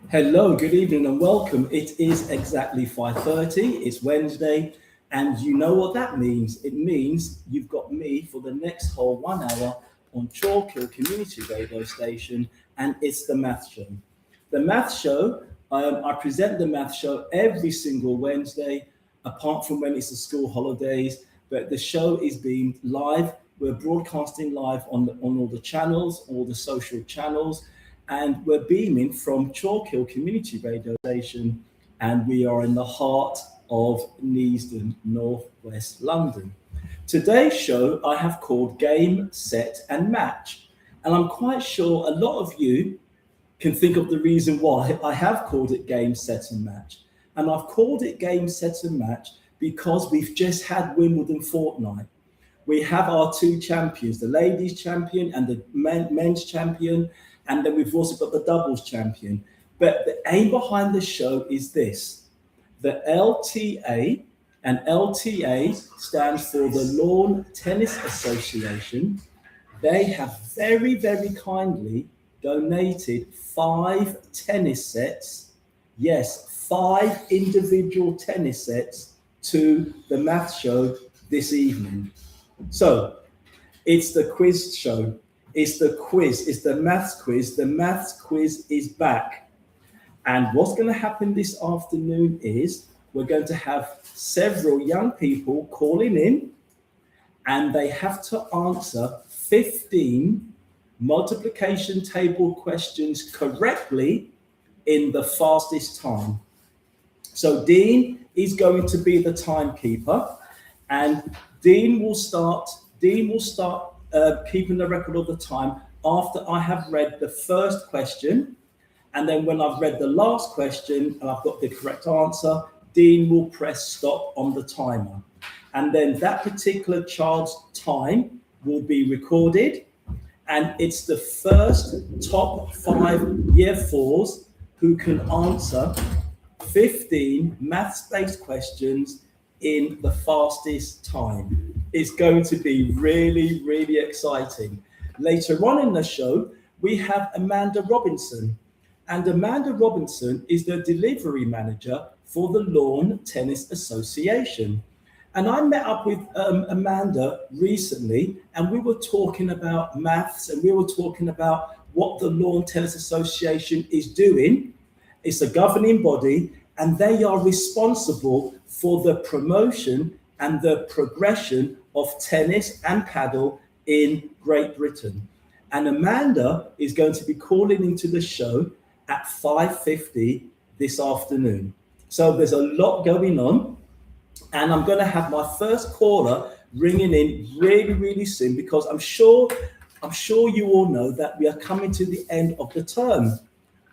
Hello, good evening and welcome. It is exactly 5:30. It's Wednesday, and you know what that means. It means you've got me for the next whole 1 hour on Chalk Hill Community Radio Station, and it's the Math Show. The Math Show, I present the Math Show every single Wednesday, apart from when it's the school holidays, but the show is being live. We're broadcasting live on all the channels, all the social channels, and we're beaming from Chalk Hill Community Radio Station, and we are in the heart of Neasden, northwest London. Today's show I have called Game, Set and Match, and I'm quite sure a lot of you can think of the reason why I have called it Game, Set and Match. And I've called it Game, Set and Match because we've just had Wimbledon fortnight. We have our two champions, the ladies champion and the men's champion, and then we've also got the doubles champion. But the aim behind the show is this. The LTA, and LTA stands for the Lawn Tennis Association. They have very, very kindly donated 5 tennis sets. Yes, 5 individual tennis sets to the math show this evening. So it's the quiz show. It's the quiz. It's the maths quiz. The maths quiz is back. And what's going to happen this afternoon is we're going to have several young people calling in, and they have to answer 15 multiplication table questions correctly in the fastest time. So Dean is going to be the timekeeper, and Dean will start keeping the record of the time after I have read the first question. And then when I've read the last question and I've got the correct answer, Dean will press stop on the timer. And then that particular child's time will be recorded. And it's the first top 5 year 4s who can answer 15 maths-based questions in the fastest time. It's going to be really, really exciting. Later on in the show, we have Amanda Robinson. And Amanda Robinson is the delivery manager for the Lawn Tennis Association. And I met up with Amanda recently, and we were talking about maths, and we were talking about what the Lawn Tennis Association is doing. It's a governing body, and they are responsible for the promotion and the progression of tennis and paddle in Great Britain. And Amanda is going to be calling into the show at 5:50 this afternoon. So there's a lot going on, and I'm going to have my first caller ringing in really, really soon, because I'm sure you all know that we are coming to the end of the term.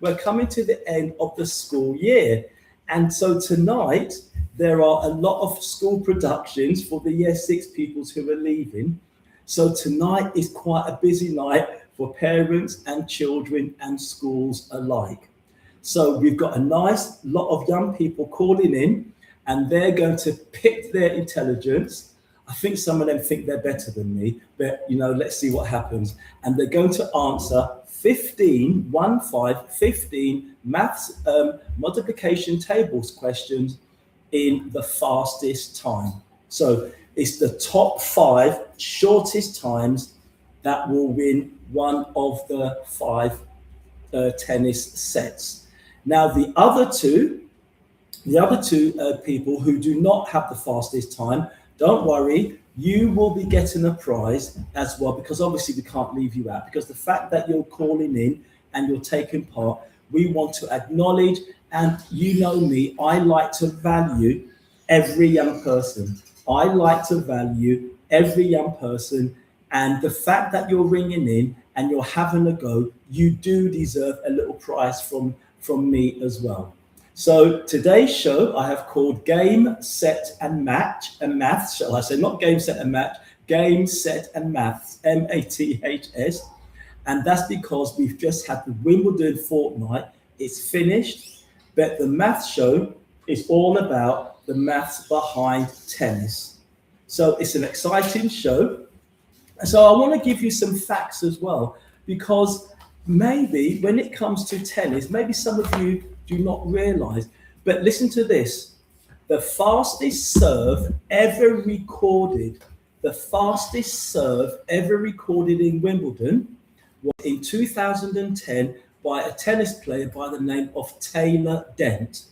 We're coming to the end of the school year. And so tonight, there are a lot of school productions for the year 6 pupils who are leaving. So tonight is quite a busy night for parents and children and schools alike. So we've got a nice lot of young people calling in, and they're going to pick their intelligence. I think some of them think they're better than me, but let's see what happens. And they're going to answer 15 maths multiplication tables questions in the fastest time. So it's the top 5 shortest times that will win one of the 5 tennis sets. Now the other two people who do not have the fastest time, don't worry, you will be getting a prize as well, because obviously we can't leave you out, because the fact that you're calling in and you're taking part, we want to acknowledge. And you know me, I like to value every young person. I like to value every young person. And the fact that you're ringing in and you're having a go, you do deserve a little prize from me as well. So today's show I have called Game, Set and Match, and Maths, shall I say, not Game, Set and Match, Game, Set and Maths, MATHS. And that's because we've just had the Wimbledon fortnight. It's finished, but the maths show is all about the maths behind tennis. So it's an exciting show. And so I want to give you some facts as well, because maybe when it comes to tennis, maybe some of you do not realize, but listen to this. The fastest serve ever recorded, the fastest serve ever recorded in Wimbledon was in 2010 by a tennis player by the name of Taylor Dent.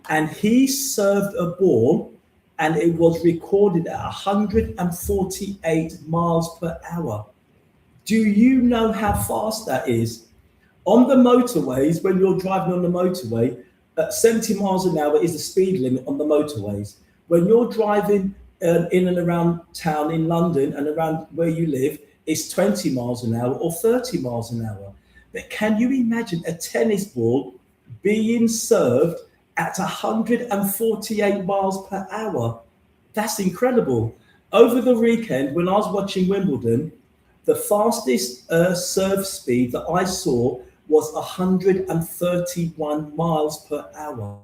And he served a ball and it was recorded at 148 miles per hour. Do you know how fast that is? On the motorways, when you're driving on the motorway, 70 miles an hour is the speed limit on the motorways. When you're driving in and around town in London and around where you live, it's 20 miles an hour or 30 miles an hour. But can you imagine a tennis ball being served at 148 miles per hour? That's incredible. Over the weekend, when I was watching Wimbledon, the fastest serve speed that I saw was 131 miles per hour.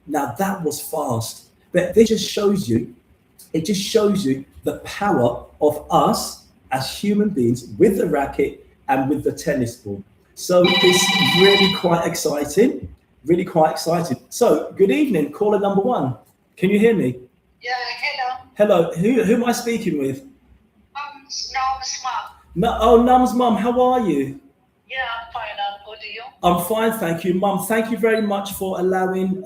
Now that was fast, but this just shows you, it just shows you the power of us as human beings with the racket and with the tennis ball. So it's really quite exciting, really quite exciting. So good evening, caller number one. Can you hear me? Yeah, hello. Hello, who am I speaking with? Num's mom. No, oh, Num's mum, how are you? Yeah, I'm fine. I'm good. You? I'm fine, thank you. Mum, thank you very much for allowing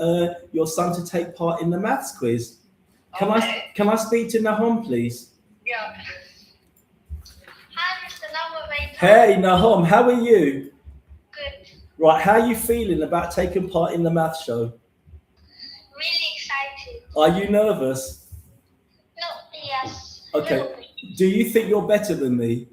your son to take part in the maths quiz. Can I speak to Nahom, please? Yeah. Hi, Mr. Numbervator. Hey, Nahom, how are you? Good. Right, how are you feeling about taking part in the maths show? Really excited. Are you nervous? No, yes. Okay. Do you think you're better than me?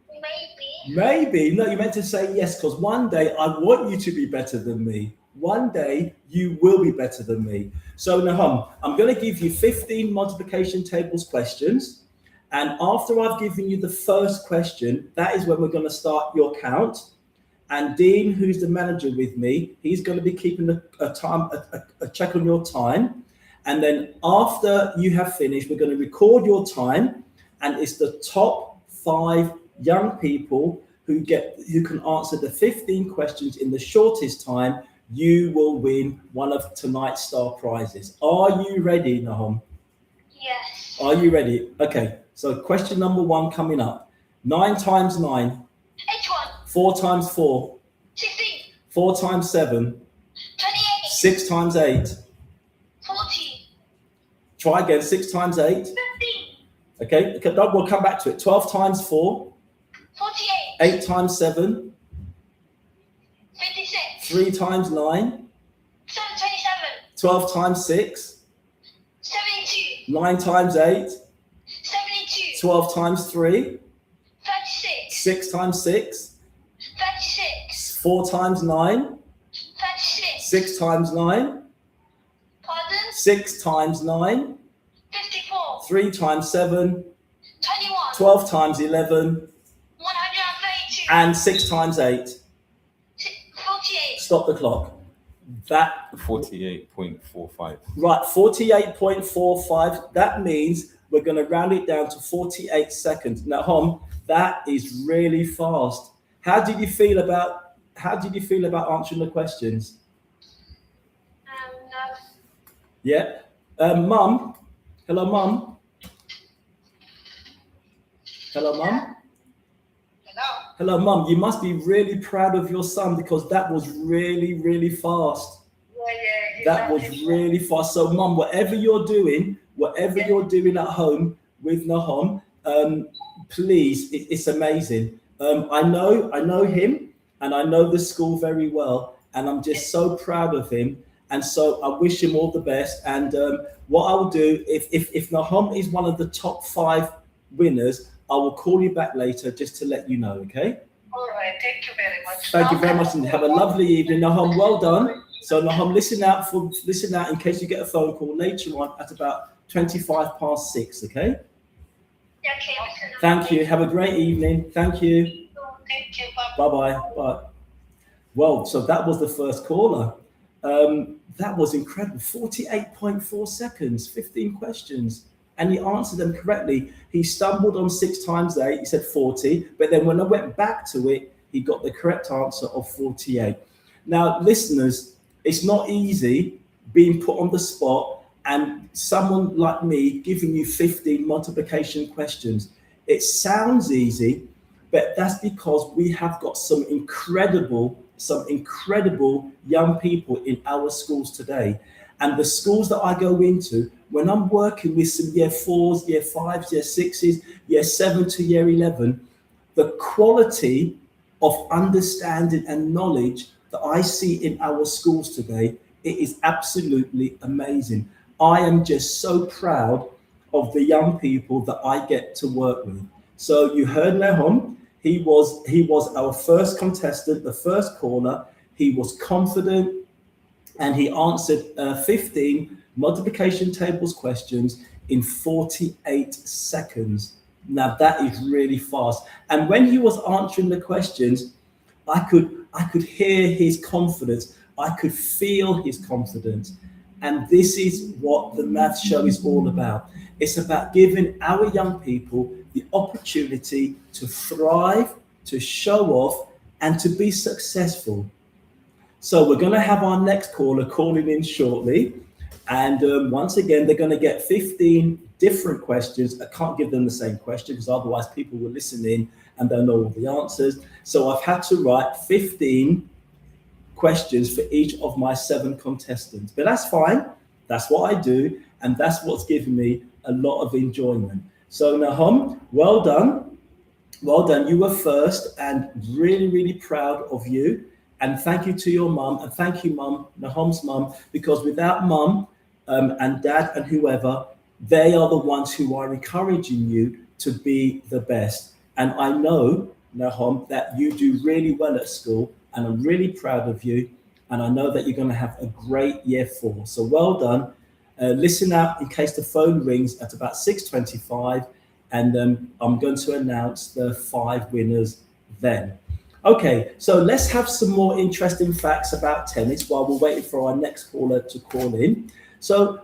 Maybe. Maybe. No, you meant to say yes, because one day I want you to be better than me. One day you will be better than me. So, Nahom, I'm going to give you 15 multiplication tables questions. And after I've given you the first question, that is when we're going to start your count. And Dean, who's the manager with me, he's going to be keeping a check on your time. And then after you have finished, we're going to record your time. And it's the top 5 young people who can answer the 15 questions in the shortest time. You will win one of tonight's star prizes. Are you ready, Nahom? Yes. Are you ready? Okay. So question number 1 coming up. 9 times 9. H1. 4 times 4. 16. 4 times 7. 28. 6 times 8. 40. Try again. 6 times 8. 15. Okay. We'll come back to it. 12 times 4. 48. 8 times 7. 56. 3 times 9. 27. 12 times 6. 72. 9 times 8. 72. 12 times 3. 36. 6 times 6. 36. 4 times 9. 36. 6 times 9. Pardon? 6 times 9. 54. 3 times 7. 21. 12 times 11. 132. And 6 times 8. 48. Stop the clock. That 48.45. right, 48.45. That means we're going to round it down to 48 seconds. Now, Hom, that is really fast. How did you feel about answering the questions? No. Yeah. Mum. Hello, Mum. Hello, Mum. Hello. Hello, Mum. You must be really proud of your son because that was really, really fast. Yeah. That was really fast. So, Mum, whatever you're doing at home with Nahom, please, it's amazing. I know him and I know the school very well, and I'm just so proud of him. And so I wish him all the best. And what I'll do, if Nahom is one of the top 5 winners, I will call you back later just to let you know, okay? All right. Thank you very much. Thank you very much, and have a lovely evening. Nahom, well done. So Nahom, listen out in case you get a phone call later on at about 25 past 6, okay? Okay. Thank you. Have a great evening. Thank you. Thank you. Bye-bye. Bye. Well, so that was the first caller. That was incredible. 48.4 seconds, 15 questions. and he answered them correctly. He stumbled on 6 times 8, he said 40, but then when I went back to it, he got the correct answer of 48. Now, listeners, it's not easy being put on the spot and someone like me giving you 15 multiplication questions. It sounds easy, but that's because we have got some incredible young people in our schools today. And the schools that I go into, when I'm working with some year 4s, year 5s, year 6s, year 7 to year 11, the quality of understanding and knowledge that I see in our schools today, it is absolutely amazing. I am just so proud of the young people that I get to work with. So you heard Nahum. He was our first contestant, the first caller. He was confident and he answered 15 multiplication tables questions in 48 seconds. Now that is really fast. And when he was answering the questions, I could hear his confidence. I could feel his confidence. And this is what the math show is all about. It's about giving our young people the opportunity to thrive, to show off, and to be successful. So we're going to have our next caller calling in shortly. And once again, they're going to get 15 different questions. I can't give them the same question because otherwise people will listen in and they'll know all the answers. So I've had to write 15 questions for each of my 7 contestants. But that's fine. That's what I do. And that's what's given me a lot of enjoyment. So Nahum, well done. Well done. You were first and really, really proud of you. And thank you to your mum. And thank you, mum, Nahum's mum, because without mum and dad and whoever, they are the ones who are encouraging you to be the best. And I know, Nahum, that you do really well at school. And I'm really proud of you. And I know that you're going to have a great year 4. So well done. Listen out in case the phone rings at about 6:25. And I'm going to announce the 5 winners then. Okay, so let's have some more interesting facts about tennis while we're waiting for our next caller to call in. So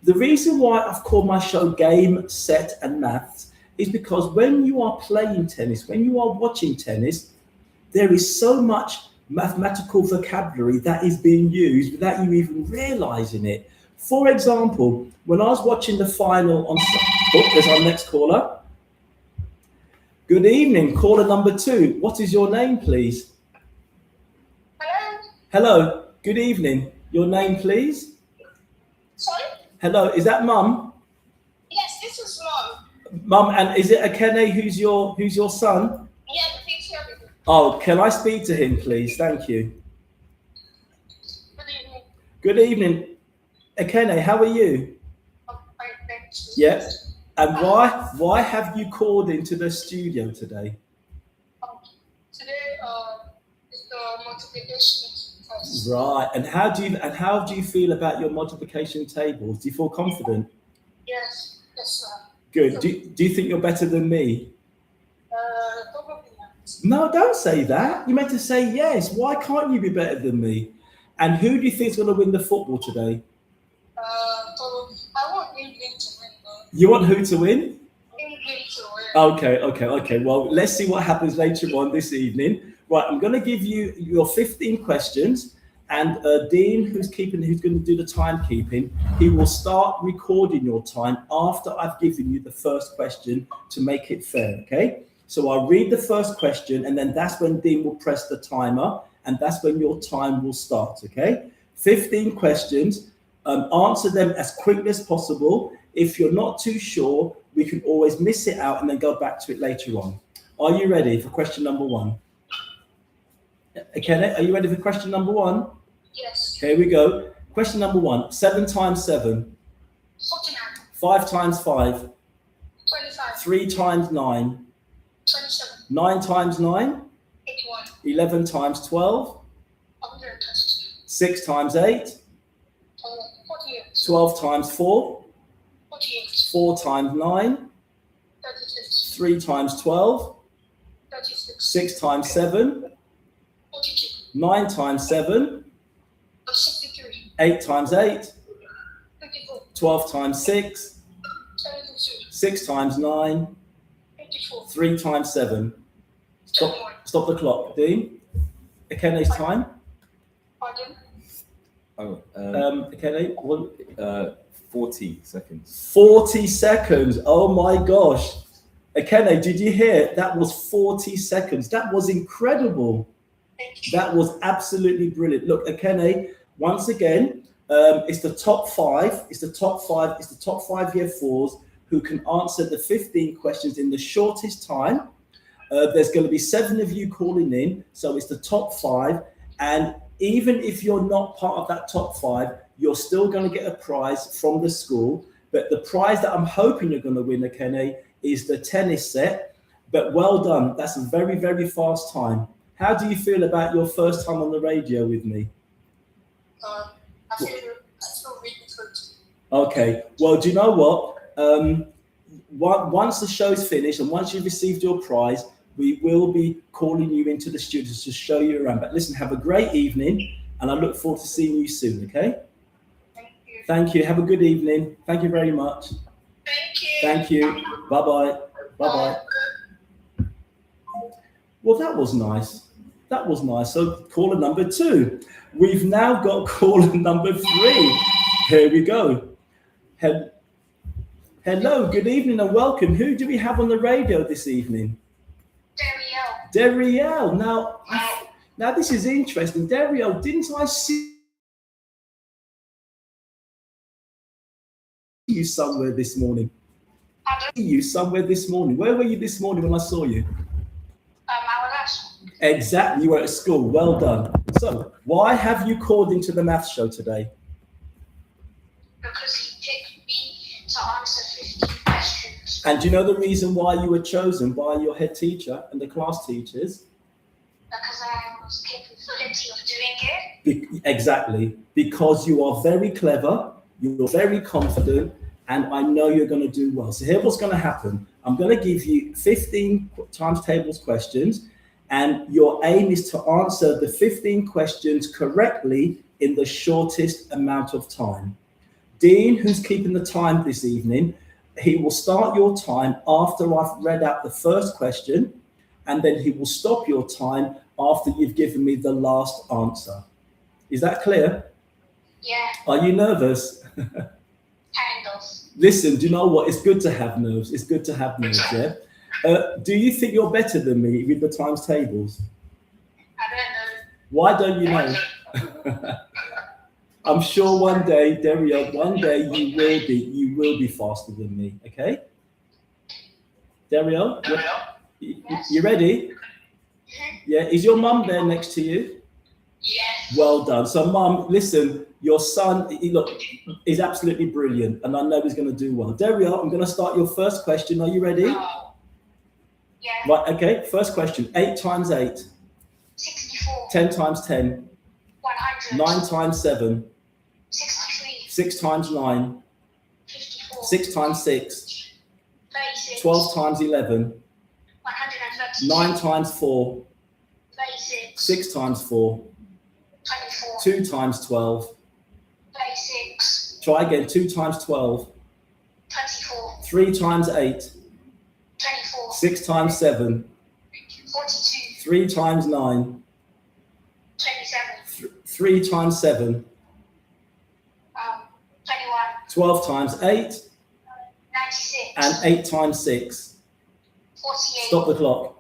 the reason why I've called my show Game, Set and Maths is because when you are playing tennis, when you are watching tennis, there is so much mathematical vocabulary that is being used without you even realizing it. For example, when I was watching the final on... Oh, there's our next caller. Good evening, caller number 2. What is your name, please? Hello? Hello, good evening. Your name, please? Sorry? Hello, is that Mum? Yes, this is Mom. Mum, and is it Akene who's your son? Yeah, the picture with you. Oh, can I speak to him, please? Thank you. Good evening. Good evening. Akene, how are you? I'm fine, thank you. Yes. And why have you called into the studio today? Today is the multiplication test. Right. And how do you feel about your multiplication tables? Do you feel confident? Yes, sir. Good. Do you think you're better than me? Probably not. No, don't say that. You're meant to say yes. Why can't you be better than me? And who do you think is going to win the football today? I want England to win, though. You want who to win? England to win. Okay. Well, let's see what happens later on this evening. Right, I'm going to give you your 15 questions, and Dean, who's going to do the timekeeping, he will start recording your time after I've given you the first question to make it fair. Okay. So I'll read the first question, and then that's when Dean will press the timer, and that's when your time will start. Okay. 15 questions. Answer them as quickly as possible. If you're not too sure, we can always miss it out and then go back to it later on. Are you ready for question number 1? Okay, are you ready for question number 1? Yes. Here we go. Question number 1. 7 times 7. 49. 5 times 5. 25. 3 times 9. 27. 9 times 9. 81. 11 times 12. 122. 6 times 8. 48. 12 times 4. 48. 4 times 9. 36. 3 times 12. 36. 6 times 7. 42. 9 times 7. 63. 8 times 8. 54. 12 times 6. 76. 6 times 9, 54. 3 times 7. 21. Stop the clock. Dean, Ekene's time. Pardon? Oh, Ekene, what? 40 seconds. 40 seconds. Oh my gosh. Ekene, did you hear? That was 40 seconds. That was incredible. Thank you. That was absolutely brilliant. Look, Ekene, once again, it's the top 5. It's the top 5. It's the top 5 year 4s who can answer the 15 questions in the shortest time. There's going to be 7 of you calling in, so it's the top 5. And even if you're not part of that top 5, you're still going to get a prize from the school. But the prize that I'm hoping you're going to win, Ekene, is the tennis set. But well done. That's a very, very fast time. How do you feel about your first time on the radio with me? I feel really good. Okay. Well, do you know what? Once the show's finished and once you've received your prize, we will be calling you into the studios to show you around. But listen, have a great evening, and I look forward to seeing you soon, okay? Thank you. Thank you. Have a good evening. Thank you very much. Thank you. Thank you. Bye-bye. Bye-bye. Well, that was nice. That was nice. So caller number 2. We've now got caller number 3. Here we go. Hello, good evening and welcome. Who do we have on the radio this evening? Darielle. Now this is interesting. Darielle, didn't I see you somewhere this morning? Where were you this morning when I saw you? I was at school. Exactly, you were at school. Well done. So, why have you called into the maths show today? Because he picked me to answer 15 questions. And do you know the reason why you were chosen by your head teacher and the class teachers? Because I was capability of doing it. Exactly. Because you are very clever, you're very confident, and I know you're going to do well. So here's what's going to happen. I'm going to give you 15 times tables questions, and your aim is to answer the 15 questions correctly in the shortest amount of time. Dean, who's keeping the time this evening, he will start your time after I've read out the first question, and then he will stop your time after you've given me the last answer. Is that clear? Yeah, Are you nervous? kind of. Listen, do you know what? It's good to have nerves. It's good to have nerves, yeah? Do you think you're better than me with the times tables? I don't know. Why don't you know? I'm sure one day, Dario, one day you will be faster than me, okay? Dario, you ready? Yeah, is your mum there next to you? Yes. Well done. So, mum, listen, your son, is absolutely brilliant, and I know he's going to do well. Dario, I'm going to start your first question. Are you ready? Yeah. Right, okay. First question. 8 times 8. 64. 10 times 10. 100. 9 times 7. 63. 6 times 9. 54. 6 times 6. 36. 12 times 11. 136. 9 times 4. 36. 6 times 4. 24. 2 times 12. 36. Try again. 2 times 12. 24. 3 times 8. 24. 6 times 7. 42. 3 times 9. 27. 3 times 7. 21. 12 times 8. 96. And 8 times 6. 48. Stop the clock.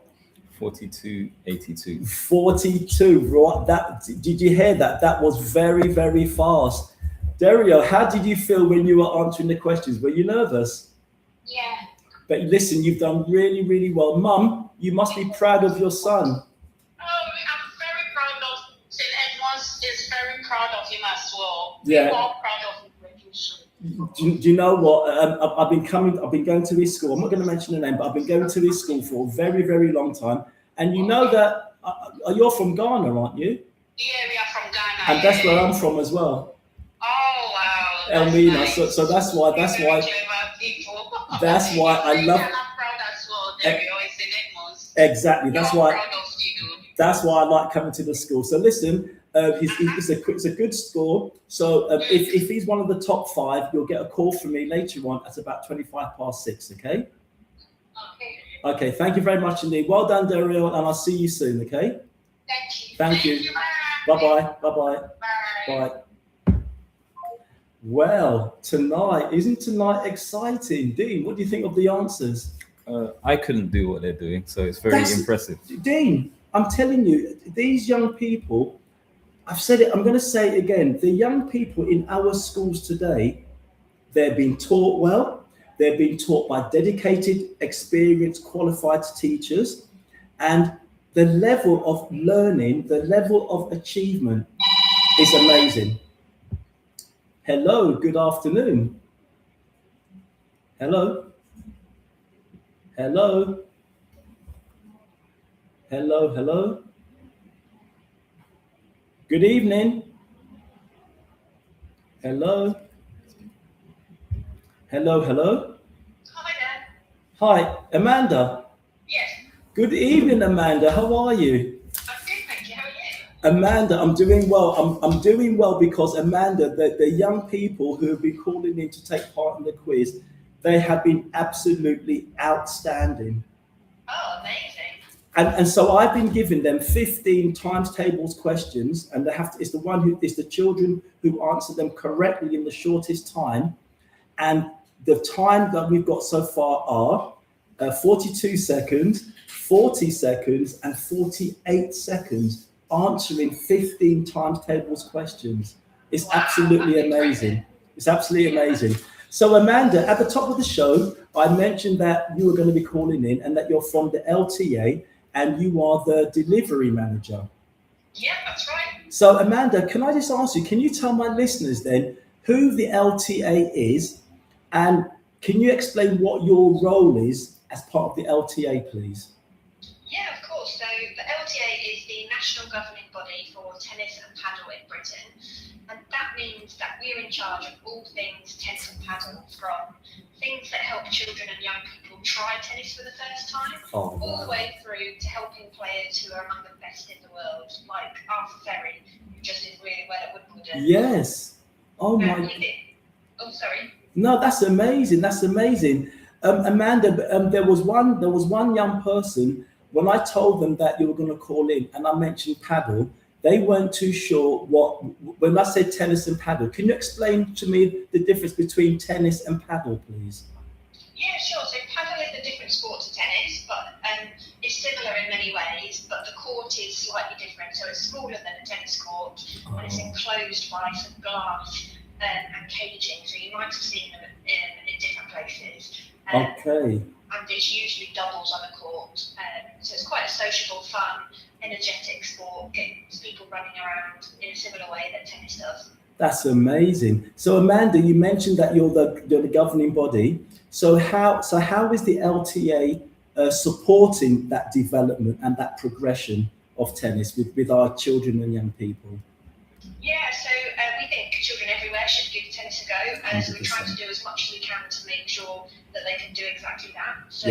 42, 82. 42. Right. Did you hear that? That was very, very fast. Dario, how did you feel when you were answering the questions? Were you nervous? Yeah. But listen, you've done really, really well. Mum, you must be proud of your son. I'm very proud of St. Edmunds. Is very proud of him as well. Yeah. We're all proud of his graduation. Do you know what? I've been going to his school. I'm not going to mention the name, but I've been going to his school for a very, very long time. And you know that you're from Ghana, aren't you? Yeah, we are from Ghana. And that's where I'm from as well. Oh wow. Elmina. Nice. So that's why Very clever people. that's why I love. I'm proud as well. There we are in St. Edmunds. Exactly. We're That's all why. proud of you. That's why I like coming to the school. So listen, It's a good score. So if he's one of the top 5, you'll get a call from me later on at about 6:25. Okay. Okay. Okay. Thank you very much indeed. Well done, Daryl, and I'll see you soon. Okay. Thank you. Thank you. Bye. Bye bye. Bye. Bye. Well, isn't tonight exciting? Dean, what do you think of the answers? I couldn't do what they're doing, so it's very impressive. Dean, I'm telling you, these young people, I've said it, I'm going to say it again. The young people in our schools today, they're being taught well. They're being taught by dedicated, experienced, qualified teachers. And the level of learning, the level of achievement is amazing. Hello, good afternoon. Hello. Hello. Hello, hello. Good evening. Hello. Hello, hello. Hi there. Hi, Amanda. Yes. Good evening, Amanda. How are you? I'm good, thank you. How are you? Amanda, I'm doing well. I'm doing well because Amanda, the young people who have been calling in to take part in the quiz, they have been absolutely outstanding. Oh, amazing. And so I've been giving them 15 times tables questions, and it's the children who answer them correctly in the shortest time. And the time that we've got so far are 42 seconds, 40 seconds, and 48 seconds answering 15 times tables questions. It's absolutely amazing. It's absolutely amazing. So Amanda, at the top of the show, I mentioned that you were going to be calling in and that you're from the LTA and you are the delivery manager. Yeah, that's right. So Amanda, can I just ask you, can you tell my listeners then who the LTA is, and can you explain what your role is as part of the LTA, please? Yeah, of course. So the LTA is the national governing body for tennis and paddle in Britain. And that means that we're in charge of all things tennis and paddle, from things that help children and young people try tennis for the first time, all the way through to helping players who are among the best in the world, like Arthur Ferry, who just did really well at Wimbledon. Yes. Oh my. Oh, sorry. No, that's amazing. That's amazing. Amanda, there was one young person, when I told them that you were going to call in and I mentioned paddle, they weren't too sure when I said tennis and paddle. Can you explain to me the difference between tennis and paddle, please? Yeah, sure. So paddle is a different sport to tennis, but it's similar in many ways, but the court is slightly different. So it's smaller than a tennis court, and it's enclosed by some glass and caging. So you might have seen them in different places. Okay. And it's usually doubles on a court. So it's quite a sociable, fun, energetic sport. Gets people running around in a similar way that tennis does. That's amazing. So Amanda, you mentioned that you're the governing body. So how is the LTA supporting that development and that progression of tennis with our children and young people? Yeah, so we think children everywhere should give tennis a go, and so we're trying to do as much as we can to make sure that they can do exactly that. So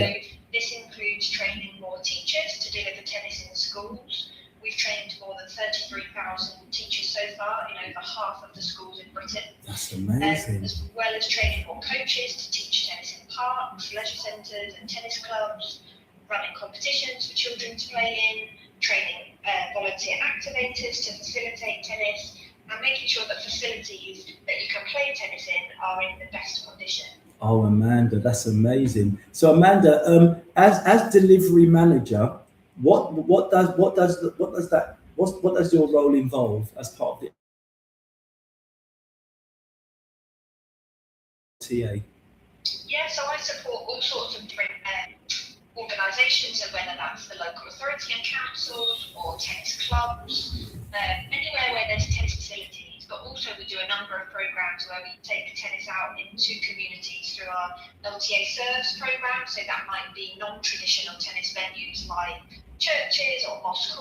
this includes training more teachers to deliver tennis in schools. We've trained more than 33,000 teachers so far in over half of the schools in Britain. That's amazing. As well as training more coaches to teach tennis in parks, leisure centres and tennis clubs, running competitions for children to play in, training volunteer activators to facilitate tennis, and making sure that facilities that you can play tennis in are in the best condition. Oh, Amanda, that's amazing. So Amanda, as delivery manager, what does your role involve as part of the TA? Yeah, so I support all sorts of different organisations, so whether that's the local authority and councils or tennis clubs, anywhere where there's tennis facilities, but also we do a number of programmes where we take tennis out into communities through our LTA Serves programme, so that might be non-traditional tennis venues like churches or mosques,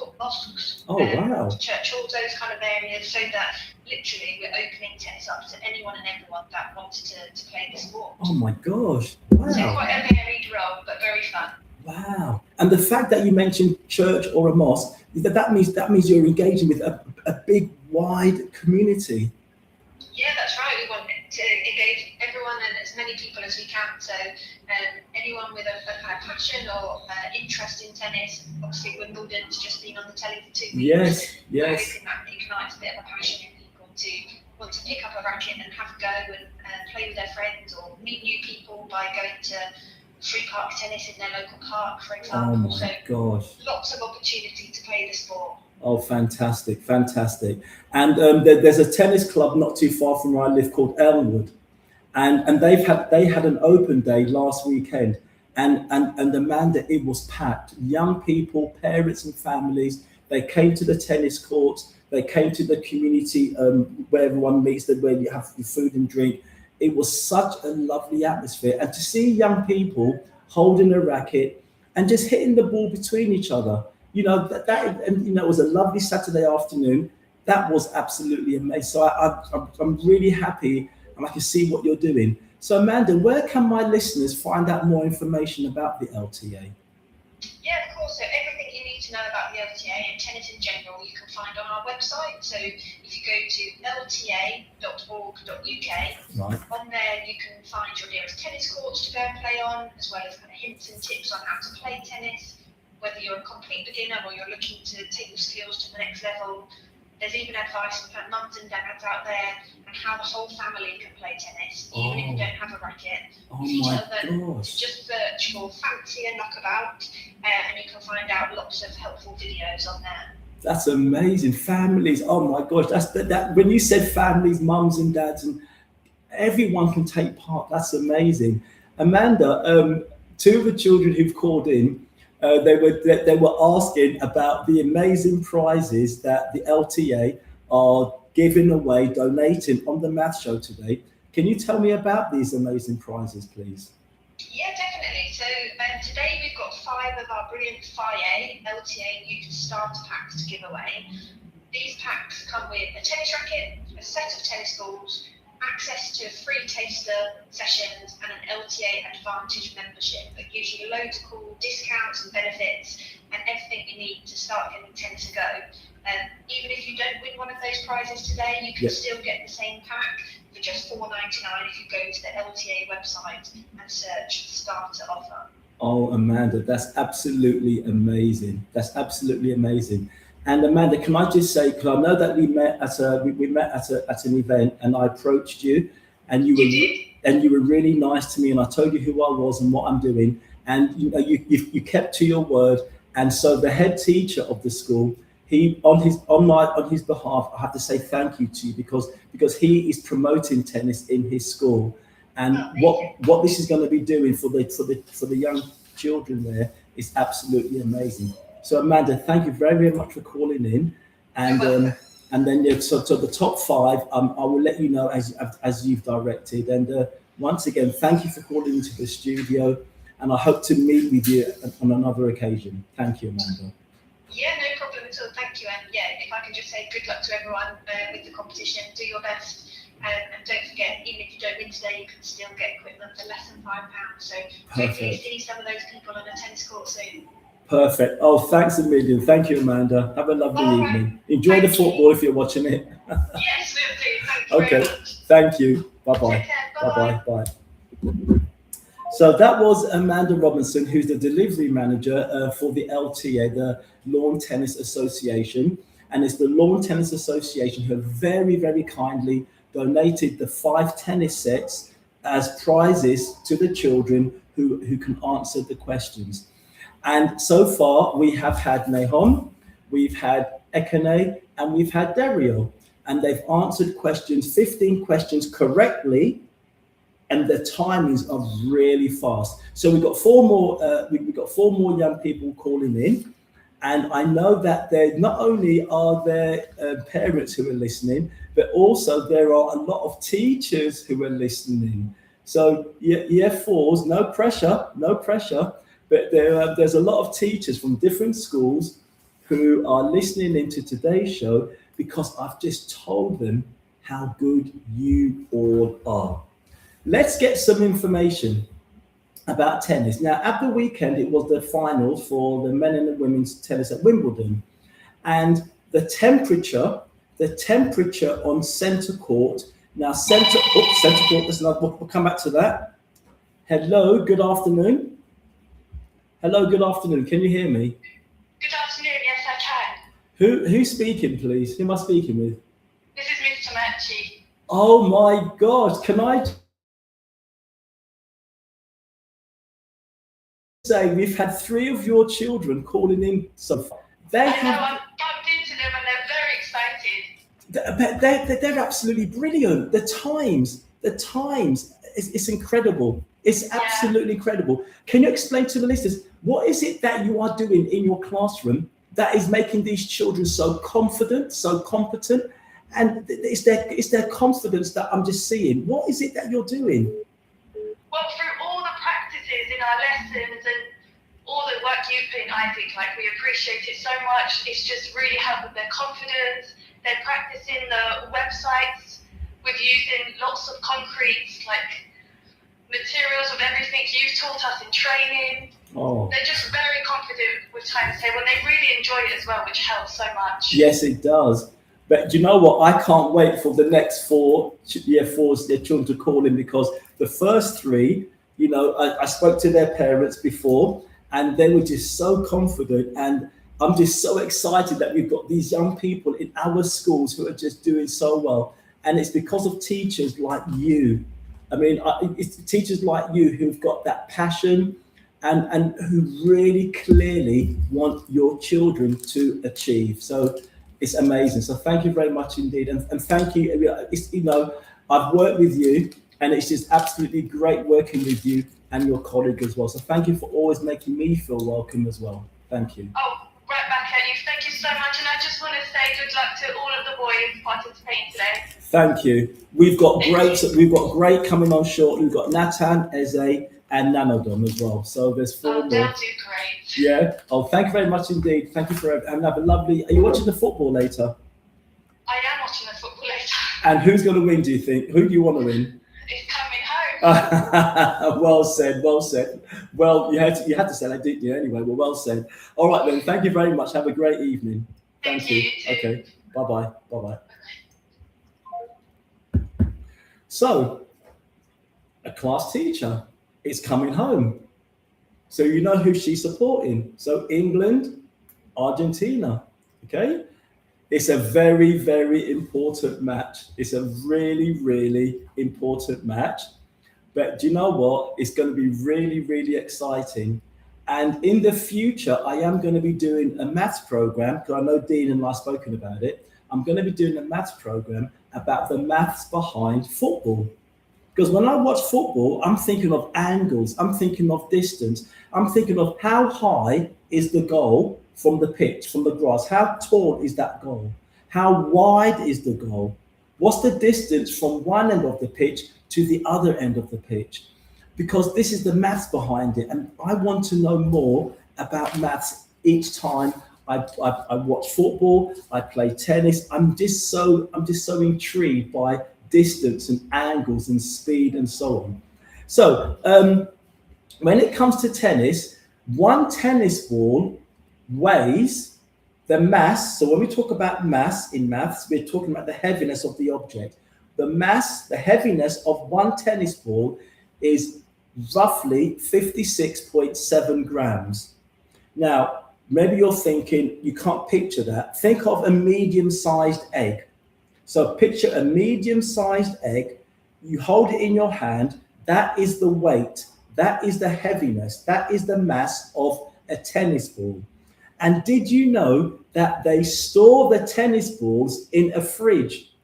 wow. church halls, those kind of areas, so that literally we're opening tennis up to anyone and everyone that wants to play the sport. Oh my gosh, wow. So quite a varied role, but very fun. Wow. And the fact that you mentioned church or a mosque, that means you're engaging with a big, wide community. Yeah, that's right. We want to engage everyone and as many people as we can. So anyone with a kind of passion or interest in tennis, obviously Wimbledon's just been on the telly for 2 weeks. Yes. Hoping that ignites a bit of a passion in people to want to pick up a racket and have a go and play with their friends or meet new people by going to free park tennis in their local park, for example. Oh my gosh. Lots of opportunity to play the sport. Oh, fantastic. And there's a tennis club not too far from where I live called Elmwood. And they had an open day last weekend. And Amanda, it was packed. Young people, parents and families, they came to the tennis courts, they came to the community where everyone meets, where you have food and drink. It was such a lovely atmosphere. And to see young people holding a racket and just hitting the ball between each other, it was a lovely Saturday afternoon. That was absolutely amazing. So I'm really happy, and I can see what you're doing. So Amanda, where can my listeners find out more information about the LTA? Yeah, of course. So everything you need to know about the LTA and tennis in general, you can find on our website. So if you go to lta.org.uk, right, on there you can find your nearest tennis courts to go and play on, as well as kind of hints and tips on how to play tennis. Whether you're a complete beginner or you're looking to take your skills to the next level, there's even advice for mums and dads out there on how the whole family can play tennis, even if you don't have a racket. Oh If you my tell them gosh. to just search for fancy and knockabout, and you can find out lots of helpful videos on there. That's amazing. Families. Oh my gosh. That's that when you said families, mums and dads, and everyone can take part. That's amazing. Amanda, two of the children who've called in, they were asking about the amazing prizes that the LTA are giving away, donating on the math show today. Can you tell me about these amazing prizes, please? Yeah, definitely. So today we've got 5 of our brilliant FIA LTA Youth Starter Packs to give away. These packs come with a tennis racket, a set of tennis balls, access to free taster sessions and an LTA Advantage membership that gives you loads of cool discounts and benefits and everything you need to start getting tennis a go. Even if you don't win one of those prizes today, you can still get the same pack for just $4.99 if you go to the LTA website and search starter offer. Oh, Amanda, that's absolutely amazing. And Amanda, can I just say, because I know that we met at an event, and I approached you, and you were really nice to me, and I told you who I was and what I'm doing, and you kept to your word. And so the head teacher of the school, he on his behalf, I have to say thank you to you because he is promoting tennis in his school, and what this is going to be doing for the young children there is absolutely amazing. So Amanda, thank you very, very much for calling in, and then so the top 5, I will let you know as you've directed. And once again, thank you for calling into the studio, and I hope to meet with you on another occasion. Thank you, Amanda. Yeah, no problem at all. Thank you. And yeah, if I can just say good luck to everyone with the competition. Do your best. And don't forget, even if you don't win today, you can still get equipment for less than £5. So hopefully see some of those people on a tennis court soon. Perfect. Oh, thanks a million. Thank you, Amanda. Have a lovely evening. Enjoy the football if you're watching it. Yes, we'll do. Thank you very much. Thank you. Bye-bye. Take care. Bye. So that was Amanda Robinson, who's the delivery manager for the LTA, the Lawn Tennis Association. And it's the Lawn Tennis Association who have very, very kindly donated the 5 tennis sets as prizes to the children who can answer the questions. And so far, we have had Nahom, we've had Ekene, and we've had Dario. And they've answered 15 questions correctly, and the timings are really fast. So we've got 4 more. We've got 4 more young people calling in, and I know that there not only are there parents who are listening, but also there are a lot of teachers who are listening. So year 4s, no pressure. But there's a lot of teachers from different schools who are listening into today's show because I've just told them how good you all are. Let's get some information about tennis. Now, at the weekend, it was the finals for the men and the women's tennis at Wimbledon. And the temperature the temperature on centre court. Now, centre court, we'll come back to that. Hello, good afternoon. Hello, good afternoon. Can you hear me? Good afternoon, yes I can. Who's speaking, please? Who am I speaking with? This is Miss Tomachi. Oh my God, can I say we've had 3 of your children calling in so far. I know, I've bumped into them and they're very excited. They're absolutely brilliant. The times, it's incredible. It's absolutely incredible. Can you explain to the listeners, what is it that you are doing in your classroom that is making these children so confident, so competent? And it's their confidence that I'm just seeing. What is it that you're doing? Well, through all the practices in our lessons and all the work you've been, I think, like, we appreciate it so much. It's just really helped with their confidence. They're practicing the websites with using lots of concrete, like, materials of everything you've taught us in training. Oh. They're just very confident with time to say when they really enjoy it as well, which helps so much. Yes, it does. But do you know what? I can't wait for the next 4 year 4s, their children to call in, because the first 3, you know, I spoke to their parents before and they were just so confident. And I'm just so excited that we've got these young people in our schools who are just doing so well. And it's because of teachers like you. I mean, it's teachers like you who've got that passion and who really clearly want your children to achieve. So it's amazing. So thank you very much indeed. And thank you. It's, you know, I've worked with you and it's just absolutely great working with you and your colleague as well. So thank you for always making me feel welcome as well. Thank you. Oh, right back at you. Thank you so much. And I just want to say good luck to all of the boys participating today. Thank you. We've got great coming on shortly. We've got Nathan, Eze, and Nanodom as well. So there's 4 more. They'll do great. Yeah. Oh, thank you very much indeed. Thank you for and have a lovely. Are you watching the football later? I am watching the football later. And who's going to win? Do you think? Who do you want to win? It's coming home. Well said. Well said. Well, you had to say that, didn't you? Anyway, well said. All right then. Thank you very much. Have a great evening. Thank you. Okay. Bye bye. Bye bye. So, a class teacher is coming home. So you know who she's supporting. So England, Argentina, okay? It's a very, very important match. It's a really, really important match. But do you know what? It's going to be really, really exciting. And in the future, I am going to be doing a maths program, because I know Dean and I have spoken about it. I'm going to be doing a maths program about the maths behind football. Because when I watch football, I'm thinking of angles, I'm thinking of distance, I'm thinking of how high is the goal from the pitch, from the grass, how tall is that goal, how wide is the goal, what's the distance from one end of the pitch to the other end of the pitch, because this is the maths behind it. And I want to know more about maths each time I watch football, I play tennis. I'm just so intrigued by distance and angles and speed and so on. So when it comes to tennis, one tennis ball weighs the mass. So when we talk about mass in maths, we're talking about the heaviness of the object. The mass, the heaviness of one tennis ball is roughly 56.7 grams. Now, maybe you're thinking, you can't picture that. Think of a medium-sized egg. So picture a medium-sized egg, you hold it in your hand, that is the weight, that is the heaviness, that is the mass of a tennis ball. And did you know that they store the tennis balls in a fridge?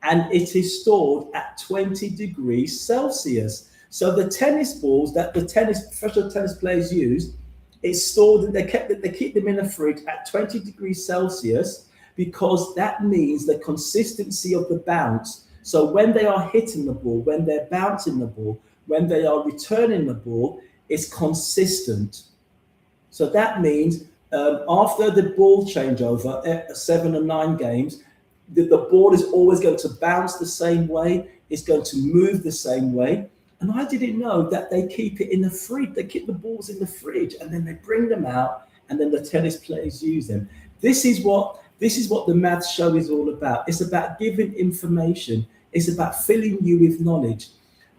And it is stored at 20 degrees Celsius. So the tennis balls that the professional tennis players use, it's stored, they keep them in a fridge at 20 degrees Celsius, because that means the consistency of the bounce. So when they are hitting the ball, when they're bouncing the ball, when they are returning the ball, it's consistent. So that means after the ball changeover, 7 and 9 games, the ball is always going to bounce the same way, it's going to move the same way. And I didn't know that they keep it in the fridge. They keep the balls in the fridge and then they bring them out and then the tennis players use them. This is what This is what the maths show is all about. It's about giving information. It's about filling you with knowledge.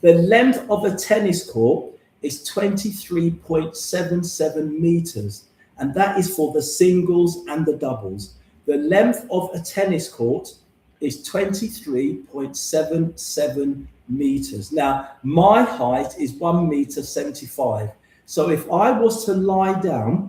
The length of a tennis court is 23.77 meters, and that is for the singles and the doubles. The length of a tennis court is 23.77 meters. Now, my height is 1 meter 75. So if I was to lie down,